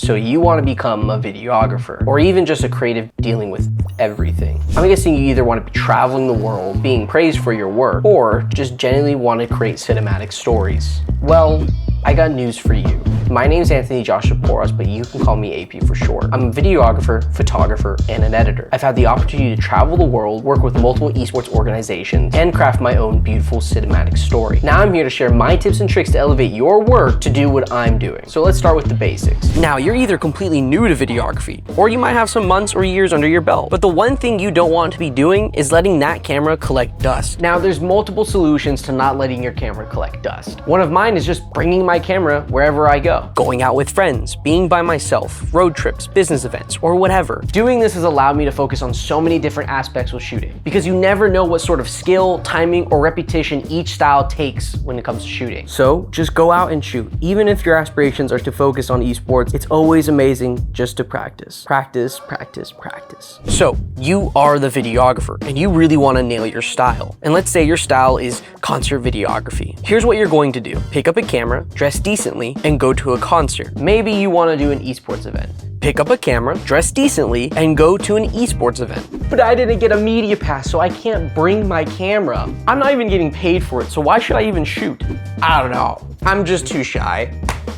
So you want to become a videographer, or even just a creative dealing with everything. I'm guessing you either want to be traveling the world, being praised for your work, or just genuinely want to create cinematic stories. Well, I got news for you. My name's Anthony Joshua Porras, but you can call me AP for short. I'm a videographer, photographer, and an editor. I've had the opportunity to travel the world, work with multiple esports organizations, and craft my own beautiful cinematic story. Now I'm here to share my tips and tricks to elevate your work to do what I'm doing. So let's start with the basics. Now, you're either completely new to videography, or you might have some months or years under your belt. But the one thing you don't want to be doing is letting that camera collect dust. Now, there's multiple solutions to not letting your camera collect dust. One of mine is just bringing my camera wherever I go. Going out with friends, being by myself, road trips, business events, or whatever. Doing this has allowed me to focus on so many different aspects with shooting, because you never know what sort of skill, timing, or repetition each style takes when it comes to shooting. So just go out and shoot. Even if your aspirations are to focus on esports, it's always amazing just to practice. Practice, practice, practice. So you are the videographer and you really want to nail your style. And let's say your style is concert videography. Here's what you're going to do. Pick up a camera, dress decently, and go to a concert. Maybe you want to do an esports event. Pick up a camera, dress decently, and go to an esports event. But I didn't get a media pass, so I can't bring my camera. I'm not even getting paid for it, so why should I even shoot? I don't know. I'm just too shy.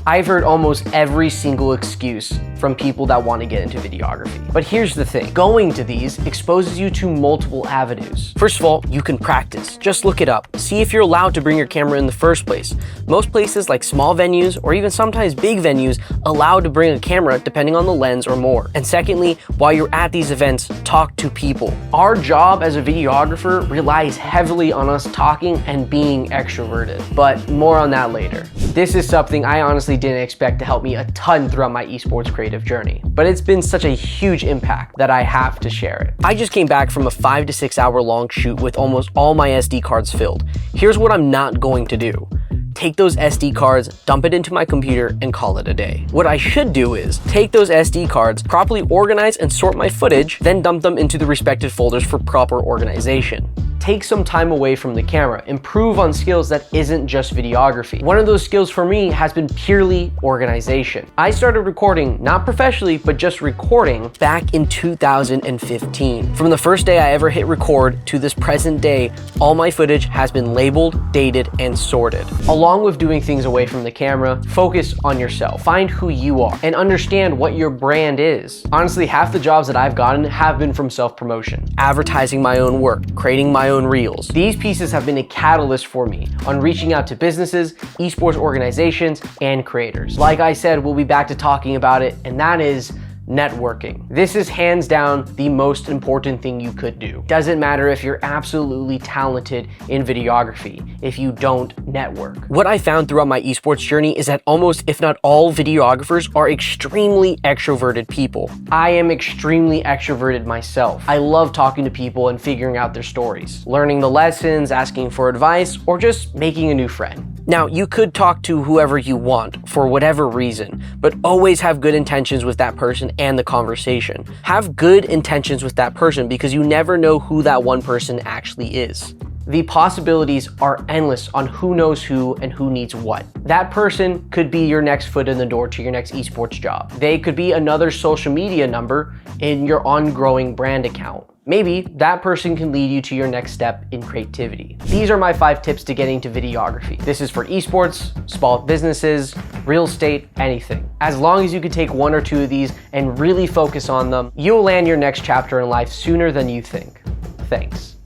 I've heard almost every single excuse from people that want to get into videography. But here's the thing, going to these exposes you to multiple avenues. First of all, you can practice. Just look it up. See if you're allowed to bring your camera in the first place. Most places like small venues or even sometimes big venues allow to bring a camera depending on the lens or more. And secondly, while you're at these events, talk to people. Our job as a videographer relies heavily on us talking and being extroverted, but more on that later. This is something I honestly didn't expect to help me a ton throughout my esports creative journey, but it's been such a huge impact that I have to share it. I just came back from a 5 to 6 hour long shoot with almost all my SD cards filled. Here's what I'm not going to do. Take those SD cards, dump it into my computer, and call it a day. What I should do is take those SD cards, properly organize and sort my footage, then dump them into the respective folders for proper organization. Take some time away from the camera, improve on skills that isn't just videography. One of those skills for me has been purely organization. I started recording, not professionally, but just recording back in 2015. From the first day I ever hit record to this present day, all my footage has been labeled, dated, and sorted. Along with doing things away from the camera, focus on yourself. Find who you are and understand what your brand is. Honestly, half the jobs that I've gotten have been from self-promotion. Advertising my own work, creating my own reels. These pieces have been a catalyst for me on reaching out to businesses, esports organizations, and creators. Like I said, we'll be back to talking about it, and that is networking. This is hands down the most important thing you could do. Doesn't matter if you're absolutely talented in videography if you don't network. What I found throughout my esports journey is that almost, if not all, videographers are extremely extroverted people. I am extremely extroverted myself. I love talking to people and figuring out their stories, learning the lessons, asking for advice, or just making a new friend. Now, you could talk to whoever you want for whatever reason, but always have good intentions with that person and the conversation. Have good intentions with that person because you never know who that one person actually is. The possibilities are endless on who knows who and who needs what. That person could be your next foot in the door to your next esports job. They could be another social media number in your ongoing brand account. Maybe that person can lead you to your next step in creativity. These are my 5 tips to getting to videography. This is for esports, small businesses, real estate, anything. As long as you can take 1 or 2 of these and really focus on them, you'll land your next chapter in life sooner than you think. Thanks.